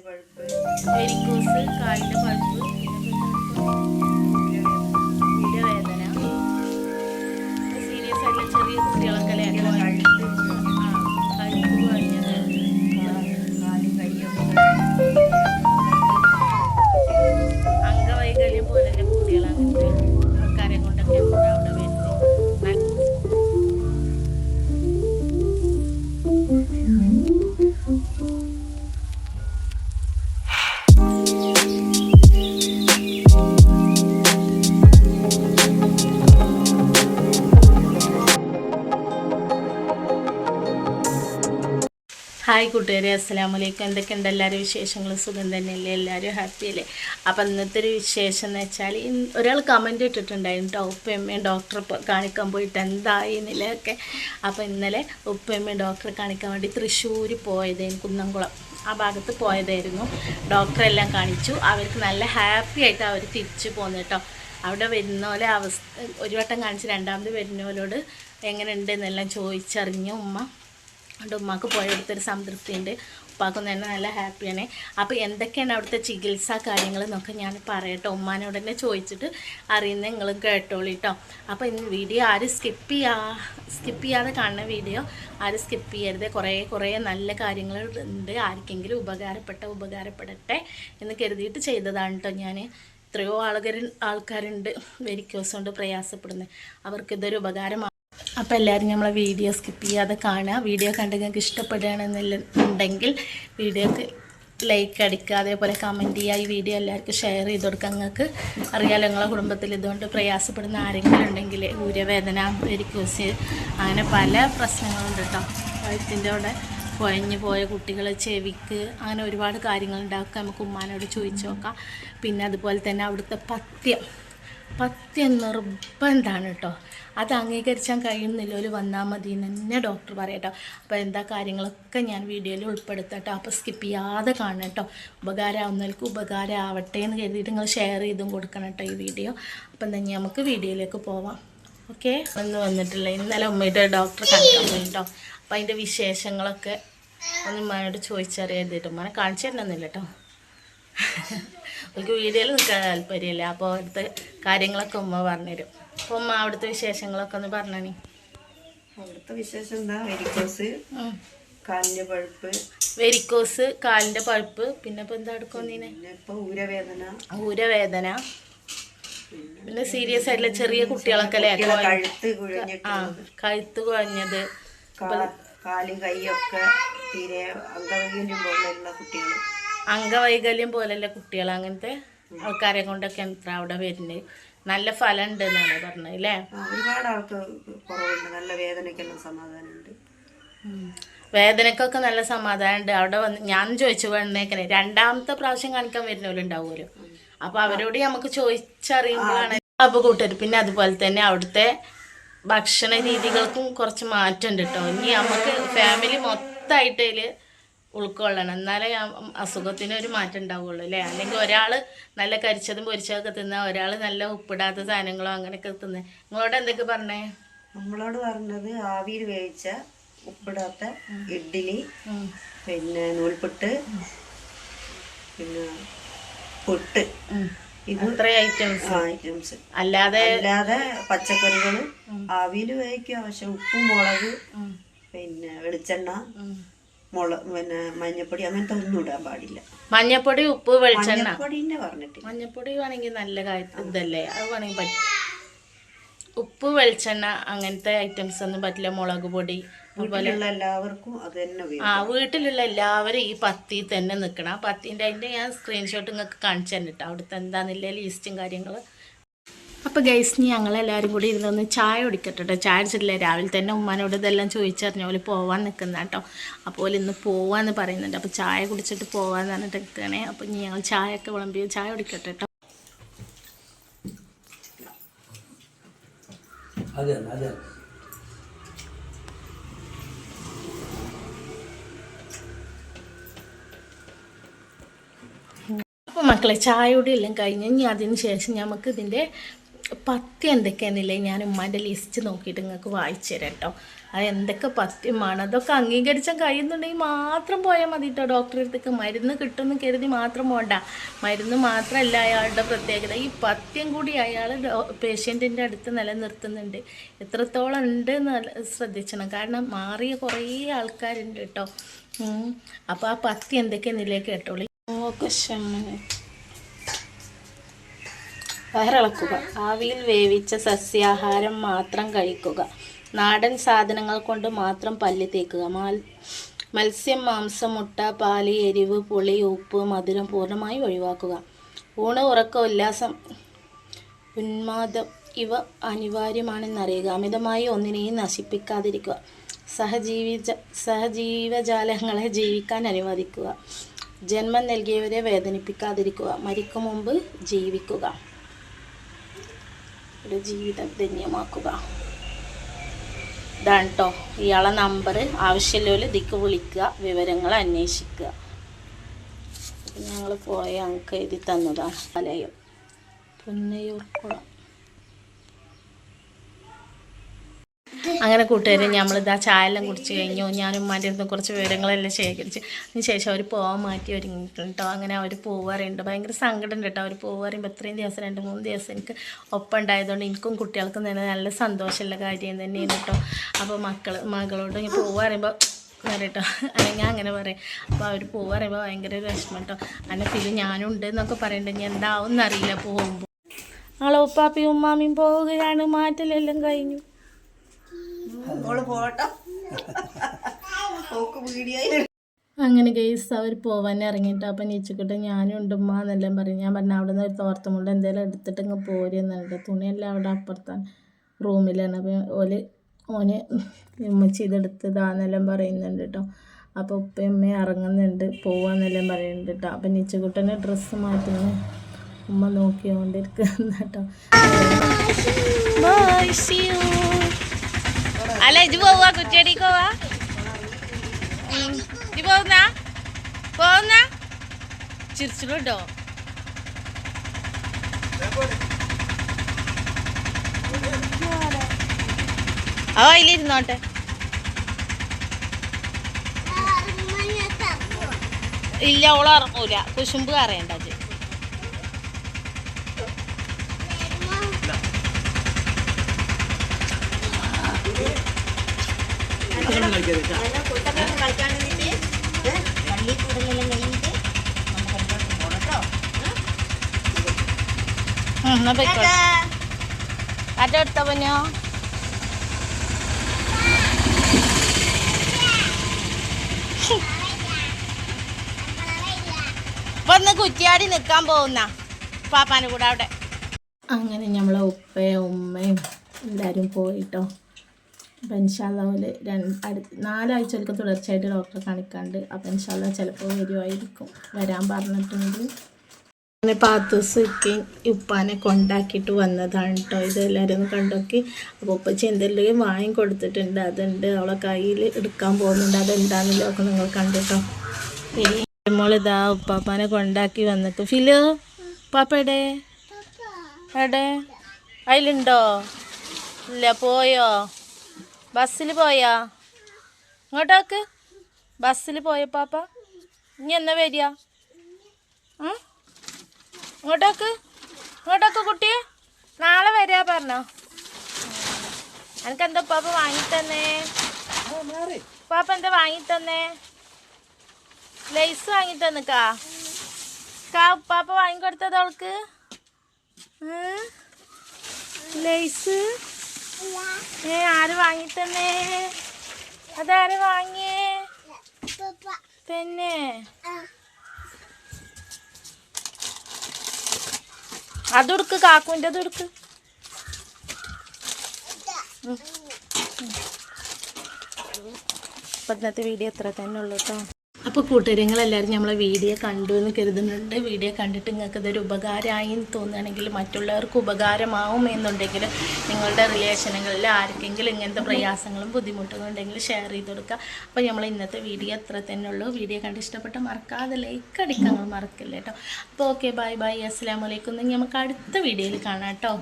Varicose, കാലിൻ്റെ പഴുപ്പ്, ഊരവേദന, serious ആയിട്ടുള്ള ചെറിയ കുട്ടികളൊക്കെ അല്ലേ കഴുത്ത് കുഴഞ്ഞത്, അംഗവൈകല്യം പോലെയുള്ള കുട്ടികൾ അങ്ങനത്തെ ആൾക്കാരെ കൊണ്ടൊക്കെ അവിടെ വരുന്നത്. ഹായ് കൂട്ടുകാരെ, അസ്സലാമലൈക്കും. എന്തൊക്കെയുണ്ട് എല്ലാവരും വിശേഷങ്ങൾ? സുഖം തന്നെയല്ലേ? എല്ലാവരും ഹാപ്പി അല്ലേ? അപ്പം ഇന്നത്തെ ഒരു വിശേഷം എന്ന് വെച്ചാൽ ഒരാൾ കമൻറ്റ് ഇട്ടിട്ടുണ്ടായിരുന്നു കേട്ടോ, ഉപ്പയമ്മയും ഡോക്ടറെ കാണിക്കാൻ പോയിട്ട് എന്തായി എന്നില്ലൊക്കെ. അപ്പോൾ ഇന്നലെ ഉപ്പയമ്മയും ഡോക്ടറെ കാണിക്കാൻ വേണ്ടി തൃശ്ശൂർ പോയതായിരുന്നു, കുന്നംകുളം ആ ഭാഗത്ത് പോയതായിരുന്നു. ഡോക്ടറെല്ലാം കാണിച്ചു. അവർക്ക് നല്ല ഹാപ്പി ആയിട്ട് അവർ തിരിച്ചു പോന്നു കേട്ടോ. അവിടെ വരുന്ന പോലെ അവസ്ഥ ഒരു വട്ടം കാണിച്ച് രണ്ടാമത് വരുന്നവരോട് എങ്ങനെ ഉണ്ട് എന്നെല്ലാം ചോദിച്ചറിഞ്ഞു ഉമ്മ. അതുകൊണ്ട് ഉമ്മാക്ക് പോയെടുത്തൊരു സംതൃപ്തി ഉണ്ട്, ഉപ്പാക്കും തന്നെ നല്ല ഹാപ്പിയാണ്. അപ്പോൾ എന്തൊക്കെയാണ് അവിടുത്തെ ചികിത്സാ കാര്യങ്ങൾ എന്നൊക്കെ ഞാൻ പറയട്ടോ, ഉമ്മാനോട് തന്നെ ചോദിച്ചിട്ട് അറിയുന്ന നിങ്ങളും കേട്ടോളൂ കേട്ടോ. അപ്പോൾ ഇന്ന് വീഡിയോ ആരും സ്കിപ്പ് ചെയ്യാതെ കാണുന്ന വീഡിയോ ആരും സ്കിപ്പ് ചെയ്യരുത്. കുറേ നല്ല കാര്യങ്ങൾ ഉണ്ട്, ആർക്കെങ്കിലും ഉപകാരപ്പെടട്ടെ എന്ന് കരുതിയിട്ട് ചെയ്തതാണ് കേട്ടോ. ഞാൻ എത്രയോ ആൾക്കാരുണ്ട് വെരിക്കോസ് കൊണ്ട് പ്രയാസപ്പെടുന്നത്, അവർക്കിതൊരു ഉപകാരമാണ്. അപ്പോൾ എല്ലാവരും നമ്മളെ വീഡിയോ സ്കിപ്പ് ചെയ്യാതെ കാണുക. വീഡിയോ കണ്ട് നിങ്ങൾക്ക് ഇഷ്ടപ്പെടുകയാണെന്നുണ്ടെങ്കിൽ വീഡിയോക്ക് ലൈക്ക് അടിക്കുക, അതേപോലെ കമൻറ്റ് ചെയ്യുക. ഈ വീഡിയോ എല്ലാവർക്കും ഷെയർ ചെയ്ത് കൊടുക്കുക. നിങ്ങൾക്ക് അറിയാലോ, നിങ്ങളെ കുടുംബത്തിൽ ഇതുകൊണ്ട് പ്രയാസപ്പെടുന്ന ആരെങ്കിലും ഉണ്ടെങ്കിൽ ഊരവേദന, വെരിക്കോസ്, അങ്ങനെ പല പ്രശ്നങ്ങളുണ്ട് കേട്ടോ. വയറ്റിൻ്റെ അവിടെ കുഴഞ്ഞു പോയ കുട്ടികൾ, ചെവിക്ക്, അങ്ങനെ ഒരുപാട് കാര്യങ്ങളുണ്ടാക്കുക. നമുക്ക് ഉമ്മാനോട് ചോദിച്ചു നോക്കാം. പിന്നെ അതുപോലെ തന്നെ അവിടുത്തെ പഥ്യം നിർബന്ധമാണ് കേട്ടോ. അത് അംഗീകരിച്ചാൽ കഴിയുന്നില്ല, വന്നാൽ മതി തന്നെ ഡോക്ടർ പറയട്ടോ. അപ്പോൾ എന്താ കാര്യങ്ങളൊക്കെ ഞാൻ വീഡിയോയിൽ ഉൾപ്പെടുത്തട്ടോ. അപ്പോൾ സ്കിപ്പ് ചെയ്യാതെ കാണണം കേട്ടോ. ഉപകാരമാവുന്നവർക്ക് ഉപകാരം ആവട്ടെ എന്ന് കരുതിയിട്ട് നിങ്ങൾ ഷെയർ ചെയ്തും കൊടുക്കണം കേട്ടോ ഈ വീഡിയോ. അപ്പം തന്നെ നമുക്ക് വീഡിയോയിലേക്ക് പോവാം. ഓക്കെ, ഒന്ന് വന്നിട്ടില്ല. ഇന്നലെ ഉമ്മയുടെ ഡോക്ടറെ കാണിക്കാൻ പോയി കേട്ടോ. അപ്പോൾ അതിൻ്റെ വിശേഷങ്ങളൊക്കെ ഒന്ന് ഉമ്മയോട് ചോദിച്ചറിയാതിട്ട് ഉമ്മനെ കാണിച്ചു തരണമെന്നില്ല കേട്ടോ. എനിക്ക് വീഡിയോയിൽ നിൽക്കാൻ താല്പര്യമില്ല. അപ്പോൾ അവിടുത്തെ കാര്യങ്ങളൊക്കെ ഉമ്മ പറഞ്ഞുതരും. അപ്പോൾ ഉമ്മ അവിടുത്തെ വിശേഷങ്ങളൊക്കെ ഒന്ന് പറഞ്ഞാണി. അവിടുത്തെ വിശേഷം എന്താ? വെരിക്കോസ്, കാലിൻ്റെ പഴുപ്പ്, പിന്നെ ഇപ്പോൾ എന്താ എടുക്കുന്നതിന്, ഊരവേദന, പിന്നെ സീരിയസ് ആയിട്ടുള്ള ചെറിയ കുട്ടികളൊക്കെ അല്ലേ കഴുത്ത് കുഴഞ്ഞത്, കാലും കൈയൊക്കെ തീരെ അംഗവൈകല്യം പോലെയുള്ള കുട്ടികൾ, അങ്ങനത്തെ ആൾക്കാരെ കൊണ്ടൊക്കെ എത്ര അവിടെ വരുന്നത്. നല്ല ഫലം ഉണ്ട് എന്നാണ് പറഞ്ഞത് അല്ലേ? ഒരുപാട് ആൾക്ക് കുറവുണ്ട്. നല്ല വേദനയ്ക്കെല്ലാം സമാധാനമുണ്ട്. വേദനക്കൊക്കെ നല്ല സമാധാനമുണ്ട്. അവിടെ വന്ന് ഞാൻ ചോദിച്ചു വന്നേക്കണേ, രണ്ടാമത്തെ പ്രാവശ്യം കാണിക്കാൻ വരുന്നവരുണ്ടാവുമല്ലോ. അപ്പോൾ അവരോട് നമുക്ക് ചോദിച്ചറിയുമ്പോഴാണ്. അപ്പോൾ കൂട്ടർ പിന്നെ അതുപോലെ തന്നെ അവിടുത്തെ ഭക്ഷണ രീതികൾക്കും കുറച്ച് മാറ്റമുണ്ട് കേട്ടോ. ഇനി നമുക്ക് ഫാമിലി മൊത്തമായിട്ട് അതിൽ ഉൾക്കൊള്ളണം, എന്നാലേ അസുഖത്തിന് ഒരു മാറ്റം ഉണ്ടാവുള്ളൂ അല്ലേ? അല്ലെങ്കിൽ ഒരാൾ നല്ല കരിച്ചതും പൊരിച്ചതൊക്കെ തിന്നുക, ഒരാൾ നല്ല ഉപ്പിടാത്ത സാധനങ്ങളോ അങ്ങനെയൊക്കെ തിന്നുക. നിങ്ങളോട് എന്തൊക്കെ പറഞ്ഞേ? നമ്മളോട് പറഞ്ഞത് ആവിയിൽ വേവിച്ച ഉപ്പിടാത്ത ഇഡ്ഡലി, പിന്നെ നൂൽപുട്ട്, പിന്നെ പുട്ട്, ഇത്ര ഐറ്റംസ്. അല്ലാതെ പച്ചക്കറികൾ ആവിയിൽ വേവിക്കുക. പക്ഷെ ഉപ്പും മുളക്, പിന്നെ വെളിച്ചെണ്ണ, പിന്നെ മഞ്ഞപ്പൊടി, അങ്ങനത്തെ ഒന്നും ഇടാൻ പാടില്ല. മഞ്ഞപ്പൊടി, ഉപ്പ്, വെളിച്ചെണ്ണ പറഞ്ഞിട്ട് മഞ്ഞപ്പൊടി വേണമെങ്കിൽ നല്ല ഇതല്ലേ, അത് വേണമെങ്കിൽ പറ്റും. ഉപ്പ്, വെളിച്ചെണ്ണ അങ്ങനത്തെ ഐറ്റംസ് ഒന്നും പറ്റില്ല. മുളക് പൊടി അതുപോലെ എല്ലാവർക്കും അത് തന്നെ. വീട്ടിലുള്ള എല്ലാവരും ഈ പത്തി തന്നെ നിൽക്കണം. പത്തിൻ്റെ അതിൻ്റെ ഞാൻ സ്ക്രീൻഷോട്ട് നിങ്ങൾക്ക് കാണിച്ചു തന്നിട്ടോ, അവിടുത്തെ എന്താണെന്നില്ല ലിസ്റ്റും കാര്യങ്ങൾ. അപ്പോൾ ഗൈസ്, ഞങ്ങളെല്ലാവരും കൂടി ഇരുന്നൊന്ന് ചായ കുടിക്കട്ടെ. ചായ അടിച്ചിട്ടില്ല. രാവിലെ തന്നെ ഉമ്മാനോട് ഇതെല്ലാം ചോദിച്ചറിഞ്ഞ പോലെ പോകാൻ നിൽക്കുന്ന കേട്ടോ. അപ്പോൾ ഇന്ന് പോവാന്ന് പറയുന്നുണ്ട്. അപ്പോൾ ചായ കുടിച്ചിട്ട് പോകാമെന്ന് പറഞ്ഞിട്ട് നിൽക്കണേ. അപ്പോൾ ഇനി ഞങ്ങൾ ചായയൊക്കെ വിളമ്പി ചായ കുടിക്കട്ടെ കേട്ടോ. അപ്പോൾ മക്കളെ, ചായ കൂടി എല്ലാം കഴിഞ്ഞ് ഇനി അതിന് ശേഷം നമുക്ക് ഇതിൻ്റെ പഥ്യം എന്തൊക്കെയാണെന്നില്ലേ ഞാൻ ഉമ്മാൻ്റെ ലിസ്റ്റ് നോക്കിയിട്ട് നിങ്ങൾക്ക് വായിച്ചു തരാം കേട്ടോ. അത് എന്തൊക്കെ പഥ്യമാണ് അതൊക്കെ അംഗീകരിച്ചാൽ കഴിയുന്നുണ്ടെങ്കിൽ മാത്രം പോയാൽ മതി കേട്ടോ ഡോക്ടറെ അടുത്തേക്ക്. മരുന്ന് കിട്ടുമെന്ന് കരുതി മാത്രം പോകണ്ട. മരുന്ന് മാത്രമല്ല അയാളുടെ പ്രത്യേകത, ഈ പഥ്യം കൂടി അയാൾ പേഷ്യൻറ്റിൻ്റെ അടുത്ത് നിലനിർത്തുന്നുണ്ട്. എത്രത്തോളം ഉണ്ട് എന്ന് ശ്രദ്ധിക്കണം. കാരണം മാറിയ കുറേ ആൾക്കാരുണ്ട് കേട്ടോ. അപ്പോൾ ആ പഥ്യം എന്തൊക്കെയെന്നില്ലേ കേട്ടോളി. വയറിളക്കുക. ആവിയിൽ വേവിച്ച സസ്യാഹാരം മാത്രം കഴിക്കുക. നാടൻ സാധനങ്ങൾ കൊണ്ട് മാത്രം പല്ല് തേക്കുക. മത്സ്യം, മാംസം, മുട്ട, പാല്, എരിവ്, പുളി, ഉപ്പ്, മധുരം പൂർണ്ണമായി ഒഴിവാക്കുക. ഊണ്, ഉറക്കം, ഉല്ലാസം, ഉന്മാദം ഇവ അനിവാര്യമാണെന്നറിയുക. അമിതമായി ഒന്നിനെയും നശിപ്പിക്കാതിരിക്കുക. സഹജീവജാലങ്ങളെ ജീവിക്കാൻ അനുവദിക്കുക. ജന്മം നൽകിയവരെ വേദനിപ്പിക്കാതിരിക്കുക. മരിക്കും മുമ്പ് ജീവിക്കുക. ഒരു ജീവിതം ധന്യമാക്കുക. ഇതാണ് കേട്ടോ ഇയാളെ നമ്പർ. ആവശ്യമുള്ളവർ ഇതിക്ക് വിളിക്കുക, വിവരങ്ങൾ അന്വേഷിക്കുക. ഞങ്ങൾ പോയ ഞങ്ങൾക്ക് എഴുതി തന്നതാണ്. വലയം പുന്നയൂർക്കുളം. അങ്ങനെ കൂട്ടുകാരെ നമ്മളിതാ ചായ എല്ലാം കുടിച്ച് കഴിഞ്ഞു. ഞാനും ഉമ്മാൻ്റെ അടുത്ത് കുറച്ച് വിവരങ്ങളെല്ലാം ശേഖരിച്ച് അതിന് ശേഷം അവർ പോകാൻ മാറ്റി ഒരുങ്ങിയിട്ടുണ്ട് കേട്ടോ. അങ്ങനെ അവർ പോവാറുണ്ട്. ഭയങ്കര സങ്കടം ഉണ്ട് കേട്ടോ. അവർ പോവാറുമ്പോൾ ഇത്രയും ദിവസം 2-3 ദിവസം എനിക്ക് ഒപ്പം ഉണ്ടായതുകൊണ്ട് എനിക്കും കുട്ടികൾക്കും തന്നെ നല്ല സന്തോഷമുള്ള കാര്യം തന്നെയാണ് കേട്ടോ. അപ്പോൾ മകളോട് ഞാൻ പോവാറുമ്പോൾ കേട്ടോ ഞാൻ അങ്ങനെ പറയും. അപ്പോൾ അവർ പോവാറുമ്പോൾ ഭയങ്കര ഒരു വിഷമം കേട്ടോ. അങ്ങനെ ഫീൽ ഞാനും ഉണ്ട് എന്നൊക്കെ പറയുന്നുണ്ട്. ഞാൻ എന്താവും എന്നറിയില്ല പോകുമ്പോൾ. ഞങ്ങൾ ഉപ്പാപ്പിയും ഉമ്മാമിയും പോവുകയാണ്. മാറ്റലെല്ലാം കഴിഞ്ഞു. അങ്ങനെ ഗെയ്സ് അവർ പോവാൻ ഇറങ്ങിയിട്ട് അപ്പം നീച്ചിക്കിട്ട് ഞാനും ഉണ്ട് ഉമ്മ എന്നെല്ലാം പറയും. ഞാൻ പറഞ്ഞ അവിടെ നിന്ന് ഒരു തോർത്തുമുണ്ട് എന്തെങ്കിലും എടുത്തിട്ട് ഇങ്ങ് പോരുന്നുണ്ട്. തുണിയെല്ലാം അവിടെ അപ്പുറത്താണ് റൂമിലാണ്. അപ്പം ഓന് ഉമ്മച്ചി ഇതെടുത്തതാന്നെല്ലാം പറയുന്നുണ്ട് കേട്ടോ. അപ്പോൾ ഉപ്പയും ഉമ്മയും ഇറങ്ങുന്നുണ്ട് പോവാന്നെല്ലാം പറയുന്നുണ്ട് കേട്ടോ. അപ്പം നീച്ചുകുട്ടനെ ഡ്രസ്സ് മാറ്റുന്നു ഉമ്മ നോക്കിക്കൊണ്ടിരിക്കുന്ന കേട്ടോ. അല്ല ഇത് പോവാ കുറ്റിയടിക്ക് പോവാ. ഇത് പോകുന്ന ചിരിച്ചിട്ടുണ്ടോ? അവ അതിലിരുന്നോട്ടെ. ഇല്ല ഓള് ഇറങ്ങൂല. കുശുമ്പ് അറിയണ്ട. അതെടുത്ത പഞ്ഞോ വന്ന് കുറ്റിയാടി നിൽക്കാൻ പോകുന്ന പാപ്പാൻ്റെ കൂടെ അവിടെ. അങ്ങനെ നമ്മളെ ഉപ്പയും ഉമ്മയും എല്ലാവരും പോയിട്ടോ. അപ്പം ഇൻഷാല്ലാ പോലെ 4 ആഴ്ചകൾക്ക് തുടർച്ചയായിട്ട് ഡോക്ടറെ കാണിക്കാണ്ട്. അപ്പം ഇൻഷാല്ലാ ചിലപ്പോൾ വരുമായിരിക്കും. വരാൻ പറഞ്ഞിട്ടുണ്ട്. അങ്ങനെ പാത്തൂസ് ഉപ്പാനെ കൊണ്ടാക്കിയിട്ട് വന്നതാണ് കേട്ടോ. ഇതെല്ലാവരും ഒന്ന് കണ്ടോക്കി. അപ്പോൾ ഉപ്പച്ചി എന്തെങ്കിലും വാങ്ങിക്കൊടുത്തിട്ടുണ്ട്. അതുണ്ട് അവളെ കയ്യിൽ എടുക്കാൻ പോകുന്നുണ്ട്. അതെന്താണെന്നല്ലോ ഒക്കെ നിങ്ങൾ കണ്ടിട്ടോ. ഇനി നമ്മളിതാ ഉപ്പാപ്പാനെ കൊണ്ടാക്കി വന്നിട്ട് ഫിലോ പാപ്പയുടെ എടെ അതിലുണ്ടോ? ഇല്ല പോയോ? ബസ്സിൽ പോയാ? ഇങ്ങോട്ടോക്ക് ബസ്സിൽ പോയോ പാപ്പ? ഇനി എന്നാ വരിക? ഇങ്ങോട്ടൊക്കെ കുട്ടിയെ നാളെ വരാ പറഞ്ഞോ. എനിക്കെന്താ പാപ്പ വാങ്ങിത്തന്നേ? പാപ്പ എന്താ വാങ്ങിത്തന്നേ? ലേസ് വാങ്ങിത്തന്നിക്കാ പാപ്പ വാങ്ങിക്കൊടുത്തത് അവൾക്ക്? ലേസ് ആര് വാങ്ങിത്തന്നേ? അതാര് വാങ്ങിയേ? തന്നെ അതെടുക്ക്, കാക്കുവിൻ്റെ അതെടുക്ക്. അപ്പം ഇന്നത്തെ വീഡിയോ എത്ര തന്നെ ഉള്ളൂ കേട്ടോ. അപ്പോൾ കൂട്ടുകാരങ്ങളെല്ലാവരും നമ്മളെ വീഡിയോ കണ്ടു എന്ന് കരുതുന്നുണ്ട്. വീഡിയോ കണ്ടിട്ട് നിങ്ങൾക്ക് ഇതൊരു ഉപകാരമായി എന്ന് തോന്നുകയാണെങ്കിൽ മറ്റുള്ളവർക്ക് ഉപകാരമാവും എന്നുണ്ടെങ്കിൽ നിങ്ങളുടെ റിലേഷനുകളിൽ ആർക്കെങ്കിലും ഇങ്ങനത്തെ പ്രയാസങ്ങളും ബുദ്ധിമുട്ടുകളും ഉണ്ടെങ്കിൽ ഷെയർ ചെയ്ത് കൊടുക്കുക. അപ്പോൾ നമ്മൾ ഇന്നത്തെ വീഡിയോ എത്ര തന്നെ ഉള്ളൂ. വീഡിയോ കണ്ട് ഇഷ്ടപ്പെട്ട മറക്കാതെ ലൈക്ക് അടിക്കാൻ മറക്കില്ല കേട്ടോ. അപ്പോൾ ഓക്കെ, ബൈ ബൈ, അസ്സലാമു അലൈക്കും. നമുക്ക് അടുത്ത വീഡിയോയിൽ കാണാം കേട്ടോ.